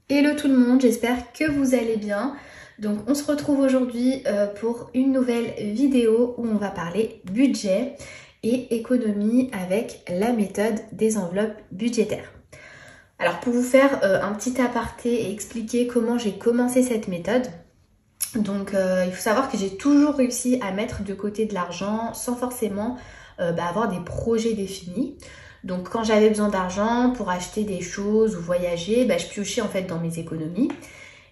Hello tout le monde, j'espère que vous allez bien. Donc on se retrouve aujourd'hui pour une nouvelle vidéo où on va parler budget et économie avec la méthode des enveloppes budgétaires. Alors pour vous faire un petit aparté et expliquer comment j'ai commencé cette méthode, donc il faut savoir que j'ai toujours réussi à mettre de côté de l'argent sans forcément avoir des projets définis. Donc quand j'avais besoin d'argent pour acheter des choses ou voyager, je piochais en fait dans mes économies.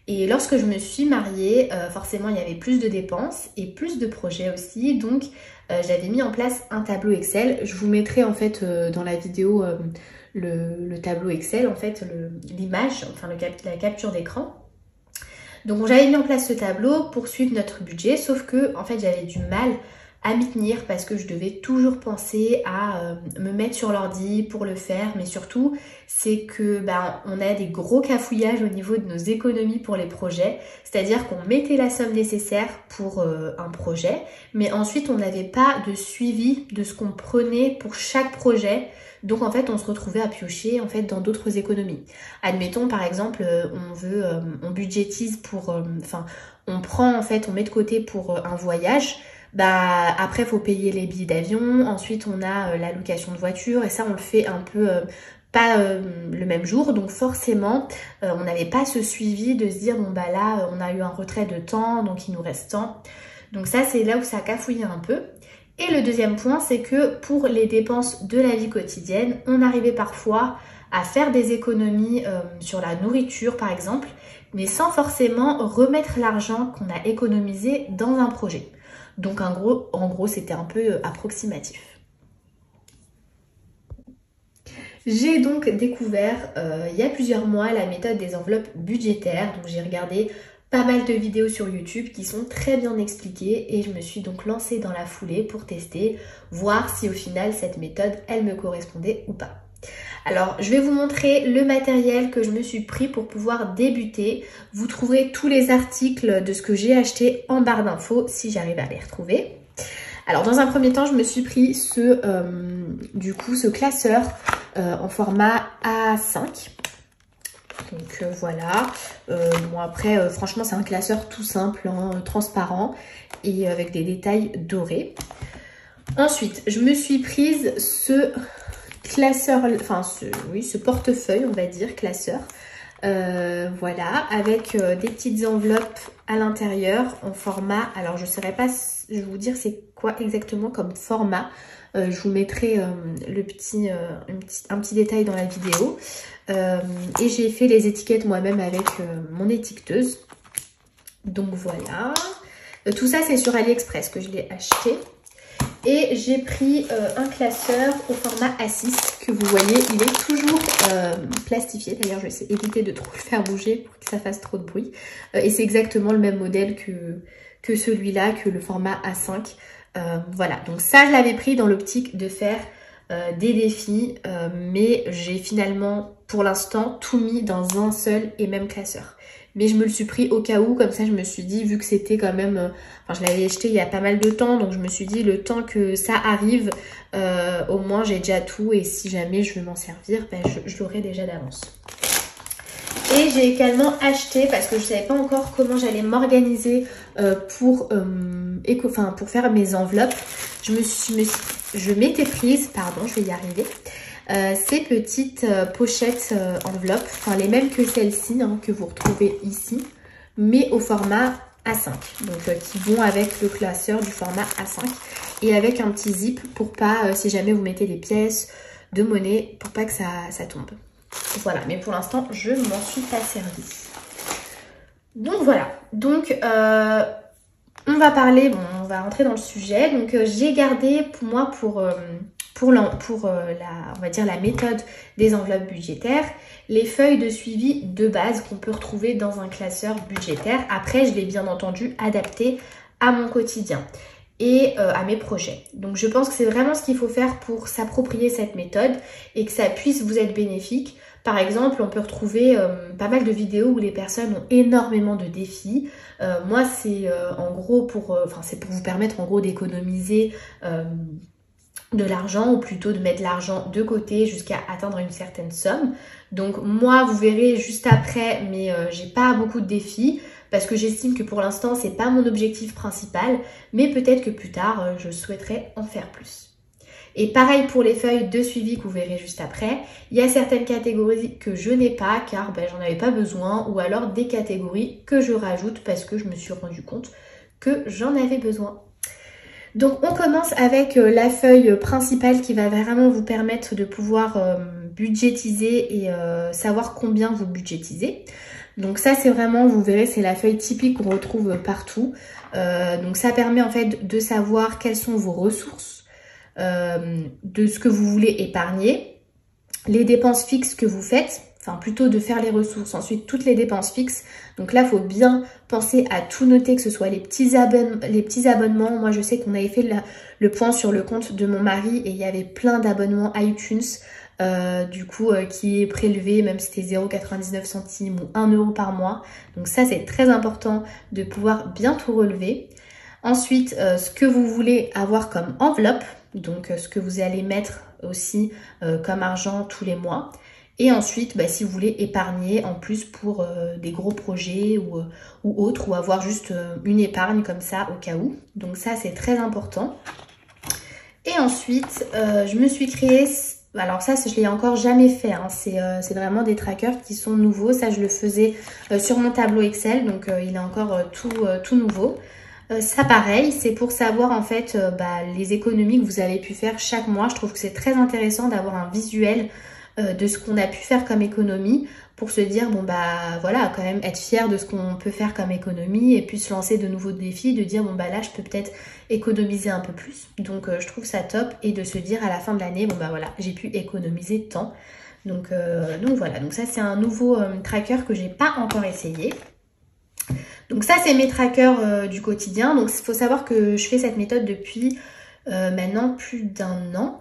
Et lorsque je me suis mariée, forcément il y avait plus de dépenses et plus de projets aussi. Donc j'avais mis en place un tableau Excel. Je vous mettrai en fait dans la vidéo le tableau Excel, en fait l'image, enfin la capture d'écran. Donc j'avais mis en place ce tableau pour suivre notre budget, sauf que en fait j'avais du mal à m'y tenir parce que je devais toujours penser à me mettre sur l'ordi pour le faire, mais surtout c'est que on a des gros cafouillages au niveau de nos économies pour les projets, c'est-à-dire qu'on mettait la somme nécessaire pour un projet, mais ensuite on n'avait pas de suivi de ce qu'on prenait pour chaque projet. Donc en fait on se retrouvait à piocher en fait dans d'autres économies. Admettons par exemple on budgétise pour, on prend en fait, on met de côté pour un voyage. Après il faut payer les billets d'avion, ensuite on a la location de voiture et ça on le fait un peu pas le même jour, donc forcément on n'avait pas ce suivi de se dire là on a eu un retrait de temps donc il nous reste tant. Donc ça c'est là où ça a cafouillé un peu. Et le deuxième point c'est que pour les dépenses de la vie quotidienne on arrivait parfois à faire des économies sur la nourriture par exemple, mais sans forcément remettre l'argent qu'on a économisé dans un projet. Donc en gros c'était un peu approximatif. J'ai donc découvert il y a plusieurs mois la méthode des enveloppes budgétaires. Donc j'ai regardé pas mal de vidéos sur YouTube qui sont très bien expliquées et je me suis donc lancée dans la foulée pour tester, voir si au final cette méthode elle me correspondait ou pas. Alors, je vais vous montrer le matériel que je me suis pris pour pouvoir débuter. Vous trouverez tous les articles de ce que j'ai acheté en barre d'infos si j'arrive à les retrouver. Alors, dans un premier temps, je me suis pris ce classeur en format A5. Donc voilà. Après, franchement, c'est un classeur tout simple, transparent et avec des détails dorés. Ensuite, je me suis prise ce classeur, ce portefeuille on va dire, classeur, voilà, avec des petites enveloppes à l'intérieur en format, alors je ne saurais pas, je vais vous dire c'est quoi exactement comme format, je vous mettrai un petit détail dans la vidéo, et j'ai fait les étiquettes moi-même avec mon étiqueteuse, donc voilà, tout ça c'est sur AliExpress que je l'ai acheté. Et j'ai pris un classeur au format A6 que vous voyez, il est toujours plastifié. D'ailleurs, je vais éviter de trop le faire bouger pour que ça fasse trop de bruit. Et c'est exactement le même modèle que celui-là, que le format A5. Voilà, donc ça, je l'avais pris dans l'optique de faire des défis. Mais j'ai finalement, pour l'instant, tout mis dans un seul et même classeur. Mais je me le suis pris au cas où, comme ça je me suis dit, vu que c'était quand même, je l'avais acheté il y a pas mal de temps, donc je me suis dit le temps que ça arrive, au moins j'ai déjà tout et si jamais je veux m'en servir, je l'aurai déjà d'avance. Et j'ai également acheté, parce que je ne savais pas encore comment j'allais m'organiser pour faire mes enveloppes, je m'étais prise, pardon, je vais y arriver, ces petites pochettes enveloppes, les mêmes que celles-ci que vous retrouvez ici, mais au format A5, donc qui vont avec le classeur du format A5 et avec un petit zip pour pas, si jamais vous mettez des pièces de monnaie, pour pas que ça tombe. Voilà, mais pour l'instant je ne m'en suis pas servie. Donc voilà, donc on va parler, on va rentrer dans le sujet. Donc j'ai gardé pour moi on va dire la méthode des enveloppes budgétaires, les feuilles de suivi de base qu'on peut retrouver dans un classeur budgétaire. Après, je l'ai bien entendu adapté à mon quotidien et à mes projets. Donc je pense que c'est vraiment ce qu'il faut faire pour s'approprier cette méthode et que ça puisse vous être bénéfique. Par exemple, on peut retrouver pas mal de vidéos où les personnes ont énormément de défis. Moi, c'est en gros c'est pour vous permettre en gros d'économiser de l'argent, ou plutôt de mettre l'argent de côté jusqu'à atteindre une certaine somme. Donc moi, vous verrez juste après, mais j'ai pas beaucoup de défis parce que j'estime que pour l'instant c'est pas mon objectif principal, mais peut-être que plus tard je souhaiterais en faire plus. Et pareil pour les feuilles de suivi que vous verrez juste après, il y a certaines catégories que je n'ai pas car j'en avais pas besoin, ou alors des catégories que je rajoute parce que je me suis rendu compte que j'en avais besoin. Donc on commence avec la feuille principale qui va vraiment vous permettre de pouvoir budgétiser et savoir combien vous budgétisez. Donc ça c'est vraiment, vous verrez, c'est la feuille typique qu'on retrouve partout. Donc ça permet en fait de savoir quelles sont vos ressources, de ce que vous voulez épargner, les dépenses fixes que vous faites, enfin plutôt de faire les ressources, ensuite toutes les dépenses fixes. Donc là, il faut bien penser à tout noter, que ce soit les petits abonnements. Moi, je sais qu'on avait fait le point sur le compte de mon mari et il y avait plein d'abonnements iTunes, qui est prélevé, même si c'était 0,99 centimes ou 1 euro par mois. Donc ça, c'est très important de pouvoir bien tout relever. Ensuite, ce que vous voulez avoir comme enveloppe, donc ce que vous allez mettre aussi comme argent tous les mois. Et ensuite, si vous voulez épargner en plus pour des gros projets ou autres, ou avoir juste une épargne comme ça au cas où. Donc ça, c'est très important. Et ensuite, je me suis créé... Alors ça, je l'ai encore jamais fait, hein. C'est vraiment des trackers qui sont nouveaux. Ça, je le faisais sur mon tableau Excel, donc il est encore tout nouveau. Ça pareil, c'est pour savoir en fait les économies que vous avez pu faire chaque mois. Je trouve que c'est très intéressant d'avoir un visuel de ce qu'on a pu faire comme économie pour se dire voilà, quand même être fier de ce qu'on peut faire comme économie et puis se lancer de nouveaux défis, de dire là je peux peut-être économiser un peu plus. Donc je trouve ça top, et de se dire à la fin de l'année voilà, j'ai pu économiser tant. Donc voilà, donc ça c'est un nouveau tracker que j'ai pas encore essayé. Donc ça c'est mes trackers du quotidien. Donc il faut savoir que je fais cette méthode depuis maintenant plus d'1 an.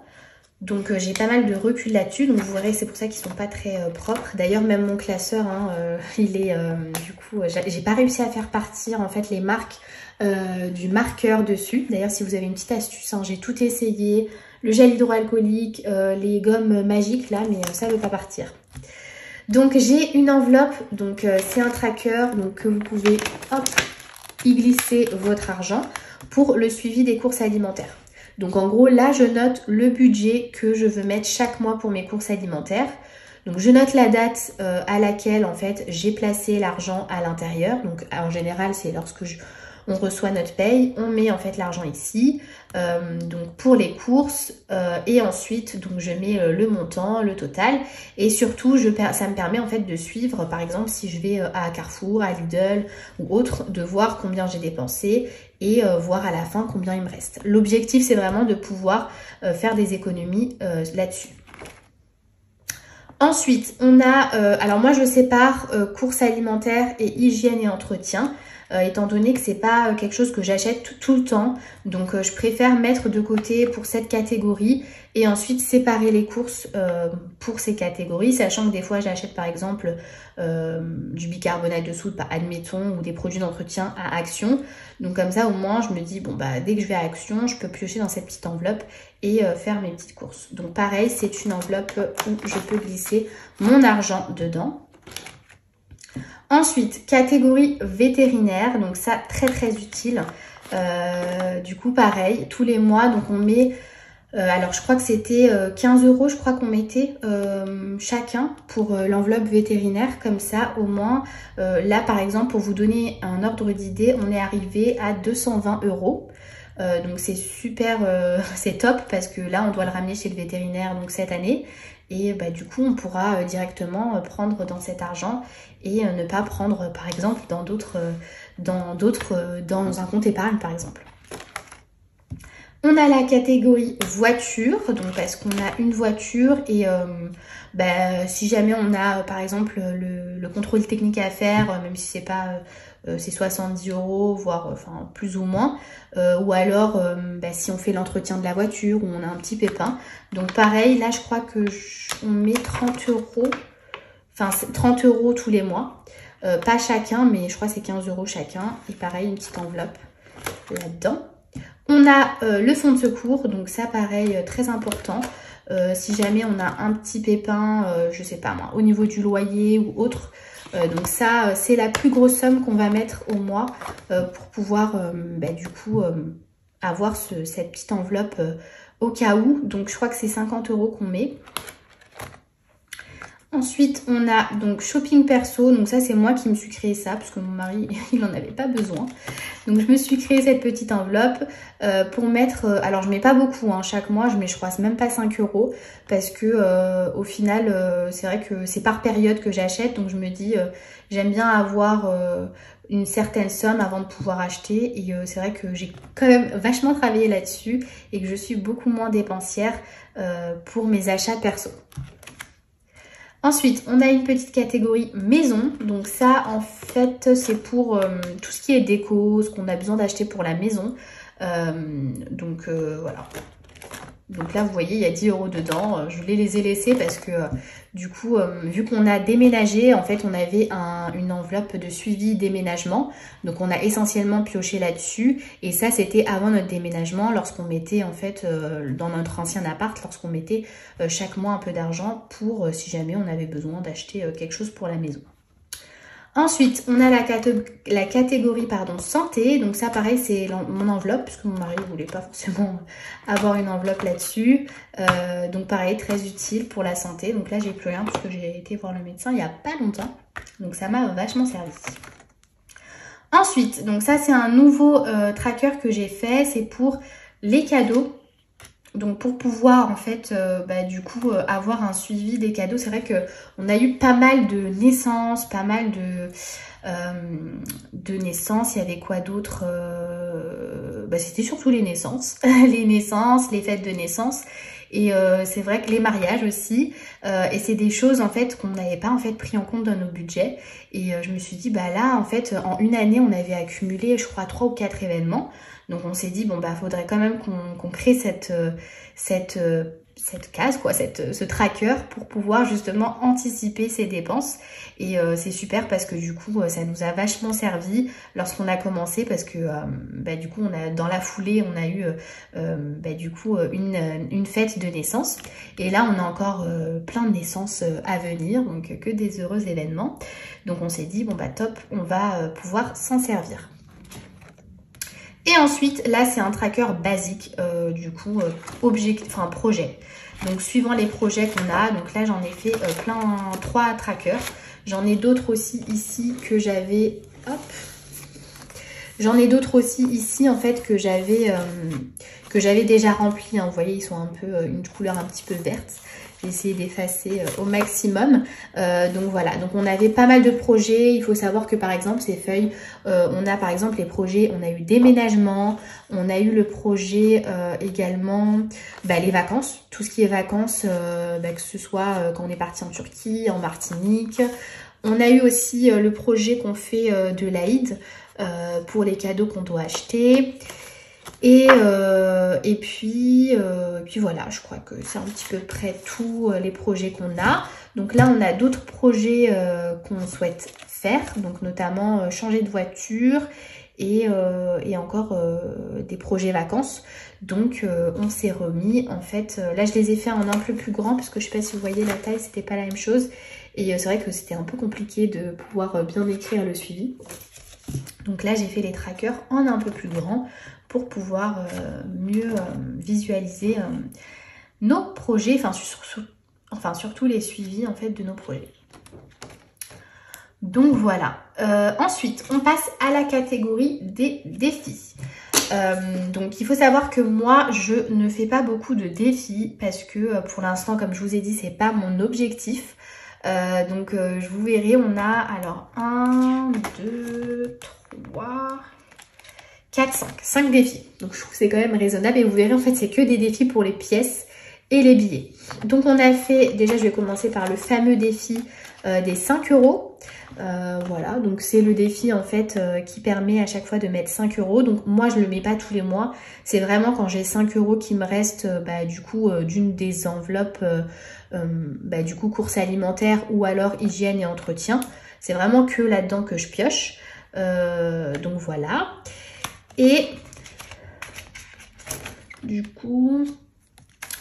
Donc j'ai pas mal de recul là-dessus, donc vous verrez, c'est pour ça qu'ils sont pas très propres. D'ailleurs même mon classeur, il est j'ai pas réussi à faire partir en fait les marques du marqueur dessus. D'ailleurs si vous avez une petite astuce, j'ai tout essayé, le gel hydroalcoolique, les gommes magiques là, mais ça veut pas partir. Donc j'ai une enveloppe, donc c'est un tracker donc que vous pouvez y glisser votre argent pour le suivi des courses alimentaires. Donc en gros, là, je note le budget que je veux mettre chaque mois pour mes courses alimentaires. Donc je note la date à laquelle en fait j'ai placé l'argent à l'intérieur. Donc en général, c'est lorsque on reçoit notre paye, on met en fait l'argent ici, donc pour les courses, et ensuite donc je mets le montant, le total, et surtout ça me permet en fait de suivre, par exemple si je vais à Carrefour, à Lidl ou autre, de voir combien j'ai dépensé et voir à la fin combien il me reste. L'objectif c'est vraiment de pouvoir faire des économies là-dessus. Ensuite, on a, alors moi je sépare courses alimentaires et hygiène et entretien, étant donné que c'est pas quelque chose que j'achète tout le temps. Donc je préfère mettre de côté pour cette catégorie et ensuite séparer les courses pour ces catégories, sachant que des fois j'achète par exemple du bicarbonate de soude, admettons, ou des produits d'entretien à Action. Donc comme ça au moins je me dis dès que je vais à Action, je peux piocher dans cette petite enveloppe et faire mes petites courses. Donc pareil, c'est une enveloppe où je peux glisser mon argent dedans. Ensuite, catégorie vétérinaire, donc ça très très utile. Du coup pareil, tous les mois, donc on met, alors je crois que c'était 15 €, je crois qu'on mettait chacun pour l'enveloppe vétérinaire, comme ça au moins, là par exemple pour vous donner un ordre d'idée, on est arrivé à 220 €. Donc c'est super, c'est top parce que là on doit le ramener chez le vétérinaire donc cette année. Et du coup, on pourra directement prendre dans cet argent et ne pas prendre, par exemple, dans un compte épargne, par exemple. On a la catégorie voiture, donc parce qu'on a une voiture et si jamais on a, par exemple, le contrôle technique à faire, même si c'est pas... c'est 70 €, voire plus ou moins, ou alors si on fait l'entretien de la voiture ou on a un petit pépin. Donc pareil, là je crois que on met 30 €, enfin 30 € tous les mois, pas chacun, mais je crois que c'est 15 € chacun, et pareil une petite enveloppe là-dedans. On a le fonds de secours, donc ça pareil, très important. Si jamais on a un petit pépin, je sais pas moi, au niveau du loyer ou autre. Donc ça, c'est la plus grosse somme qu'on va mettre au mois pour pouvoir du coup avoir cette petite enveloppe au cas où. Donc je crois que c'est 50 € qu'on met. Ensuite, on a donc shopping perso. Donc ça, c'est moi qui me suis créé ça parce que mon mari, il n'en avait pas besoin. Donc je me suis créé cette petite enveloppe pour mettre... alors je mets pas beaucoup, hein, chaque mois, je crois même pas 5 € parce que au final, c'est vrai que c'est par période que j'achète. Donc je me dis, j'aime bien avoir une certaine somme avant de pouvoir acheter. Et c'est vrai que j'ai quand même vachement travaillé là-dessus et que je suis beaucoup moins dépensière pour mes achats perso. Ensuite, on a une petite catégorie maison. Donc ça, en fait, c'est pour tout ce qui est déco, ce qu'on a besoin d'acheter pour la maison. Voilà. Donc là, vous voyez, il y a 10 € dedans. Je les ai laissés parce que du coup, vu qu'on a déménagé, en fait, on avait une enveloppe de suivi déménagement. Donc on a essentiellement pioché là-dessus. Et ça, c'était avant notre déménagement, lorsqu'on mettait en fait dans notre ancien appart, lorsqu'on mettait chaque mois un peu d'argent pour si jamais on avait besoin d'acheter quelque chose pour la maison. Ensuite, on a la catégorie santé. Donc ça, pareil, c'est mon enveloppe, puisque mon mari ne voulait pas forcément avoir une enveloppe là-dessus. Donc pareil, très utile pour la santé. Donc là, j'ai plus rien, parce que j'ai été voir le médecin il n'y a pas longtemps. Donc ça m'a vachement servi. Ensuite, donc ça, c'est un nouveau tracker que j'ai fait. C'est pour les cadeaux. Donc pour pouvoir en fait du coup avoir un suivi des cadeaux, c'est vrai que on a eu pas mal de naissances, pas mal de naissances. Il y avait quoi d'autre c'était surtout les naissances, les fêtes de naissance. Et c'est vrai que les mariages aussi, et c'est des choses en fait qu'on n'avait pas en fait pris en compte dans nos budgets. Et je me suis dit là en fait en une année on avait accumulé je crois 3 ou 4 événements. Donc on s'est dit faudrait quand même qu'on crée cette case, quoi, ce tracker pour pouvoir justement anticiper ces dépenses. Et c'est super parce que du coup ça nous a vachement servi lorsqu'on a commencé, parce que du coup dans la foulée on a eu une fête de naissance, et là on a encore plein de naissances à venir, donc que des heureux événements. Donc on s'est dit top, on va pouvoir s'en servir. Et ensuite, là, c'est un tracker basique, projet. Donc, suivant les projets qu'on a, donc là, j'en ai fait 3 trackers. J'en ai d'autres aussi ici que j'avais, J'en ai d'autres aussi ici, en fait, que j'avais déjà remplis. Hein. Vous voyez, ils sont un peu, une couleur un petit peu verte. J'ai essayé d'effacer au maximum. Donc voilà, donc on avait pas mal de projets. Il faut savoir que par exemple ces feuilles, on a par exemple les projets, on a eu déménagement, on a eu le projet également les vacances, tout ce qui est vacances, que ce soit quand on est parti en Turquie, en Martinique. On a eu aussi le projet qu'on fait de l'Aïd pour les cadeaux qu'on doit acheter. Et puis voilà, je crois que c'est un petit peu près tous les projets qu'on a. Donc là, on a d'autres projets qu'on souhaite faire, donc notamment changer de voiture et encore des projets vacances. Donc on s'est remis, en fait, là je les ai fait en un peu plus grand parce que je sais pas si vous voyez la taille, c'était pas la même chose. Et c'est vrai que c'était un peu compliqué de pouvoir bien écrire le suivi. Donc là, j'ai fait les trackers en un peu plus grand pour pouvoir mieux visualiser nos projets, surtout les suivis en fait de nos projets. Donc voilà. Ensuite, on passe à la catégorie des défis. Donc il faut savoir que moi, je ne fais pas beaucoup de défis parce que pour l'instant, comme je vous ai dit, c'est pas mon objectif. Je vous verrai, on a alors 1, 2, 3, 4, 5 défis. Donc je trouve que c'est quand même raisonnable et vous verrez en fait c'est que des défis pour les pièces et les billets. Donc on a fait, déjà je vais commencer par le fameux défi des 5 €. Voilà, donc c'est le défi en fait qui permet à chaque fois de mettre 5 €. Donc moi je le mets pas tous les mois, c'est vraiment quand j'ai 5 € qui me restent d'une des enveloppes du coup courses alimentaires ou alors hygiène et entretien. C'est vraiment que là-dedans que je pioche. Donc voilà. Et du coup,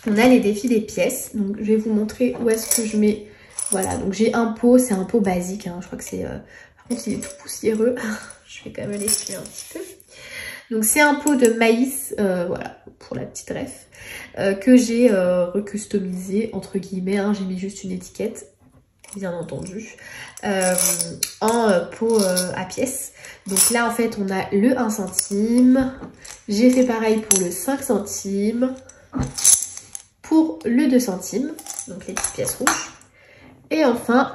on a les défis des pièces. Donc, je vais vous montrer où est-ce que je mets. Voilà, donc j'ai un pot, c'est un pot basique. Hein, je crois que c'est... Par contre, il est tout poussiéreux. Je vais quand même l'essuyer un petit peu. Donc, c'est un pot de maïs, voilà, pour la petite ref, que j'ai recustomisé, entre guillemets. Hein, j'ai mis juste une étiquette, bien entendu, en pot à pièces. Donc là, en fait, on a le 1 centime. J'ai fait pareil pour le 5 centimes. Pour le 2 centimes, donc les petites pièces rouges. Et enfin,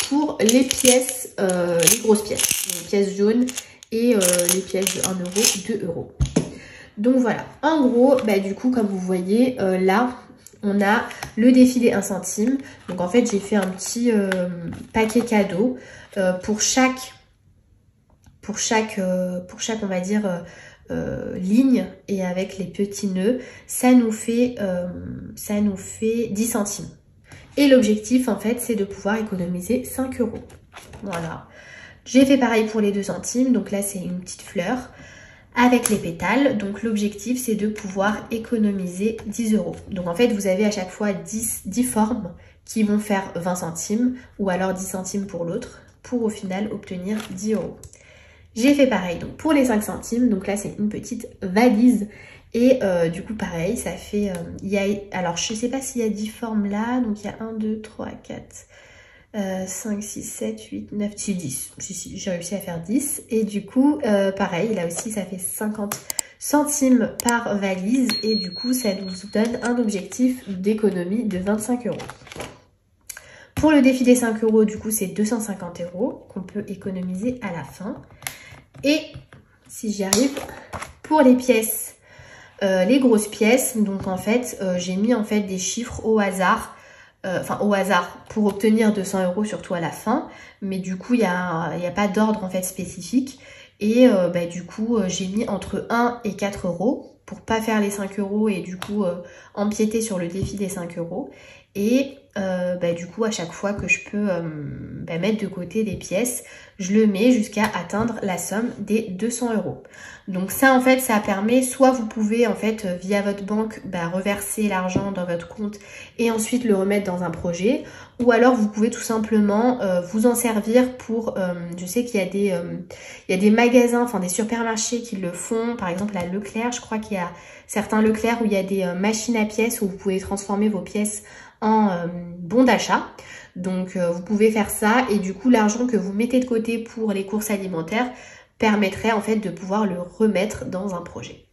pour les pièces, les grosses pièces, les pièces jaunes et les pièces de 1 euro, 2 euros. Donc voilà, en gros, bah, du coup, comme vous voyez, là, on a le défi des 1 centime. Donc en fait, j'ai fait un petit paquet cadeau pour chaque, on va dire, ligne, et avec les petits nœuds, ça nous fait 10 centimes. Et l'objectif, en fait, c'est de pouvoir économiser 5 euros. Voilà. J'ai fait pareil pour les 2 centimes. Donc là, c'est une petite fleur avec les pétales. Donc l'objectif, c'est de pouvoir économiser 10 euros. Donc en fait, vous avez à chaque fois 10 formes qui vont faire 20 centimes ou alors 10 centimes pour l'autre pour au final obtenir 10 euros. J'ai fait pareil donc pour les 5 centimes. Donc là, c'est une petite valise. Et du coup, pareil, ça fait... alors, je ne sais pas s'il y a 10 formes là. Donc, il y a 1, 2, 3, 4, 5, 6, 7, 8, 9, 10. Si, j'ai réussi à faire 10. Et du coup, pareil, là aussi, ça fait 50 centimes par valise. Et du coup, ça nous donne un objectif d'économie de 25 euros. Pour le défi des 5 euros, du coup, c'est 250 euros qu'on peut économiser à la fin. Et si j'y arrive, pour les pièces... les grosses pièces, donc en fait, j'ai mis en fait des chiffres au hasard, pour obtenir 200 euros surtout à la fin, mais du coup, il y a pas d'ordre en fait spécifique, et du coup, j'ai mis entre 1 et 4 euros pour pas faire les 5 euros et du coup, empiéter sur le défi des 5 euros, et du coup, à chaque fois que je peux mettre de côté des pièces, je le mets jusqu'à atteindre la somme des 200 euros. Donc ça, en fait, ça permet, soit vous pouvez, en fait, via votre banque, reverser l'argent dans votre compte et ensuite le remettre dans un projet. Ou alors, vous pouvez tout simplement vous en servir pour... je sais qu'il y a des magasins, enfin des supermarchés qui le font. Par exemple, à Leclerc, je crois qu'il y a certains Leclerc où il y a des machines à pièces où vous pouvez transformer vos pièces en bons d'achat. Donc vous pouvez faire ça et du coup l'argent que vous mettez de côté pour les courses alimentaires permettrait en fait de pouvoir le remettre dans un projet.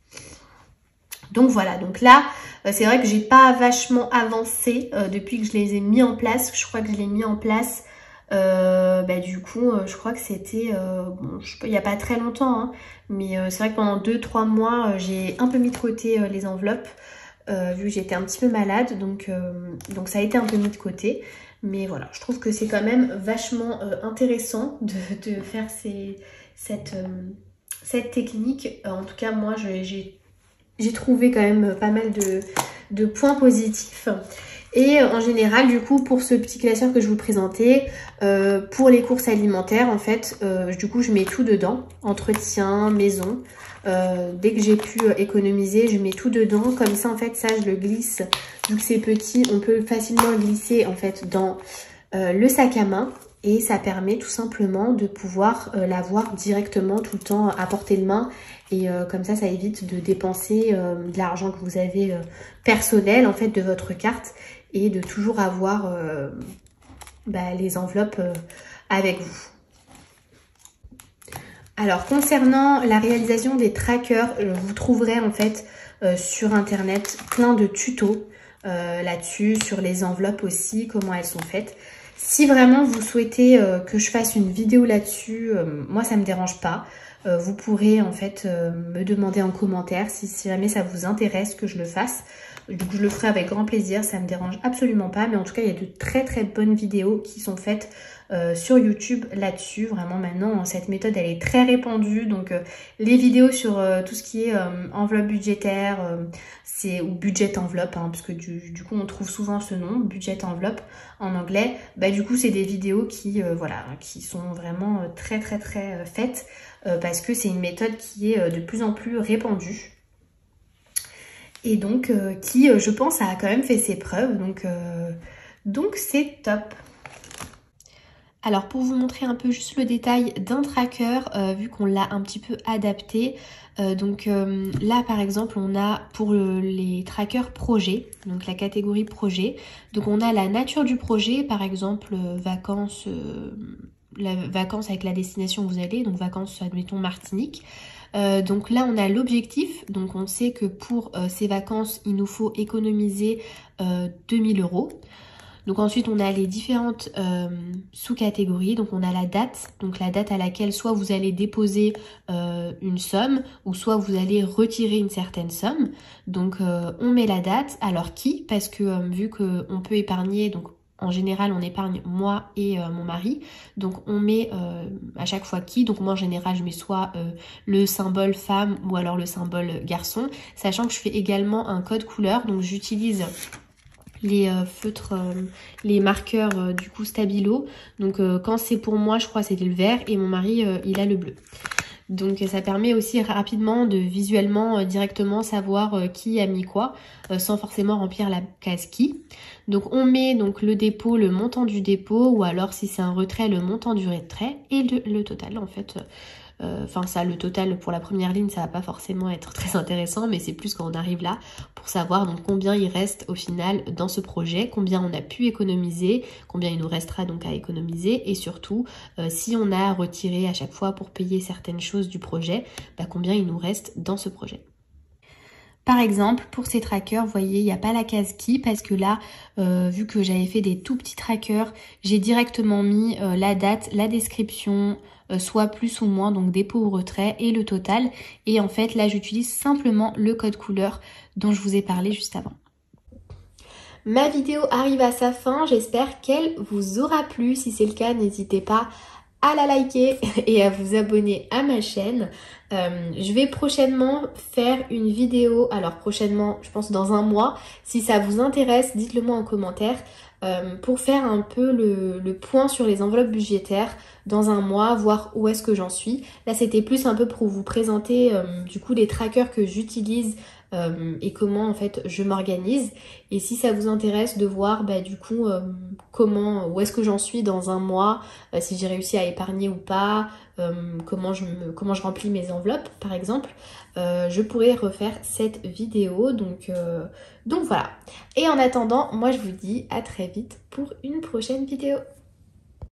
Donc voilà, donc là c'est vrai que j'ai pas vachement avancé depuis que je les ai mis en place. Je crois que je l'ai mis en place du coup je crois que c'était il n'y a pas très longtemps, hein, mais c'est vrai que pendant 2-3 mois j'ai un peu mis de côté les enveloppes vu que j'étais un petit peu malade, donc ça a été un peu mis de côté. Mais voilà, je trouve que c'est quand même vachement intéressant de faire cette technique. En tout cas, moi, j'ai trouvé quand même pas mal de points positifs. Et en général, du coup, pour ce petit classeur que je vous présentais, pour les courses alimentaires, en fait, du coup, je mets tout dedans. Entretien, maison. Dès que j'ai pu économiser, je mets tout dedans. Comme ça, en fait, ça, je le glisse. Vu que c'est petit, on peut facilement le glisser, en fait, dans le sac à main. Et ça permet tout simplement de pouvoir l'avoir directement tout le temps à portée de main. Et comme ça évite de dépenser de l'argent que vous avez personnel, en fait, de votre carte. Et de toujours avoir les enveloppes avec vous. Alors, concernant la réalisation des trackers, vous trouverez en fait sur internet plein de tutos là-dessus, sur les enveloppes aussi, comment elles sont faites. Si vraiment vous souhaitez que je fasse une vidéo là-dessus, moi ça me dérange pas. Vous pourrez en fait me demander en commentaire si jamais ça vous intéresse que je le fasse. Du coup, je le ferai avec grand plaisir, ça me dérange absolument pas. Mais en tout cas, il y a de très très bonnes vidéos qui sont faites sur YouTube là-dessus. Vraiment, maintenant, cette méthode, elle est très répandue. Donc, les vidéos sur tout ce qui est enveloppe budgétaire, ou budget enveloppe, hein, parce que du coup, on trouve souvent ce nom, budget enveloppe en anglais. Du coup, c'est des vidéos qui sont vraiment très très très faites parce que c'est une méthode qui est de plus en plus répandue. et donc qui, je pense, a quand même fait ses preuves. Donc c'est top. Alors pour vous montrer un peu juste le détail d'un tracker, vu qu'on l'a un petit peu adapté, là par exemple on a pour les trackers projets, donc la catégorie projet, donc on a la nature du projet, par exemple vacances, vacances avec la destination où vous allez, donc vacances admettons Martinique. Donc là on a l'objectif, donc on sait que pour ces vacances il nous faut économiser 2000 €. Donc ensuite on a les différentes sous-catégories, donc on a la date, donc la date à laquelle soit vous allez déposer une somme ou soit vous allez retirer une certaine somme. Donc on met la date, alors qui? Parce que vu qu'on peut épargner, donc en général on épargne moi et mon mari, donc on met à chaque fois qui, donc moi en général je mets soit le symbole femme ou alors le symbole garçon, sachant que je fais également un code couleur, donc j'utilise les feutres, les marqueurs du coup Stabilo. Donc quand c'est pour moi, je crois c'était le vert et mon mari il a le bleu. Donc ça permet aussi rapidement de visuellement directement savoir qui a mis quoi sans forcément remplir la case qui. Donc on met donc le dépôt, le montant du dépôt, ou alors si c'est un retrait, le montant du retrait et le total en fait. Enfin ça, le total pour la première ligne, ça va pas forcément être très intéressant, mais c'est plus quand on arrive là pour savoir donc combien il reste au final dans ce projet, combien on a pu économiser, combien il nous restera donc à économiser, et surtout si on a retiré à chaque fois pour payer certaines choses du projet, combien il nous reste dans ce projet. Par exemple, pour ces trackers, vous voyez, il n'y a pas la case qui, parce que là, vu que j'avais fait des tout petits trackers, j'ai directement mis la date, la description, soit plus ou moins, donc dépôt ou retrait, et le total. Et en fait, là, j'utilise simplement le code couleur dont je vous ai parlé juste avant. Ma vidéo arrive à sa fin, j'espère qu'elle vous aura plu. Si c'est le cas, n'hésitez pas à la liker et à vous abonner à ma chaîne. Je vais prochainement faire une vidéo, alors prochainement, je pense dans un mois. Si ça vous intéresse, dites-le moi en commentaire, pour faire un peu le point sur les enveloppes budgétaires dans un mois, voir où est-ce que j'en suis. Là, c'était plus un peu pour vous présenter du coup les trackers que j'utilise et comment en fait je m'organise. Et si ça vous intéresse de voir du coup où est-ce que j'en suis dans un mois, si j'ai réussi à épargner ou pas, comment je remplis mes enveloppes par exemple, je pourrais refaire cette vidéo. Donc voilà. Et en attendant, moi je vous dis à très vite pour une prochaine vidéo.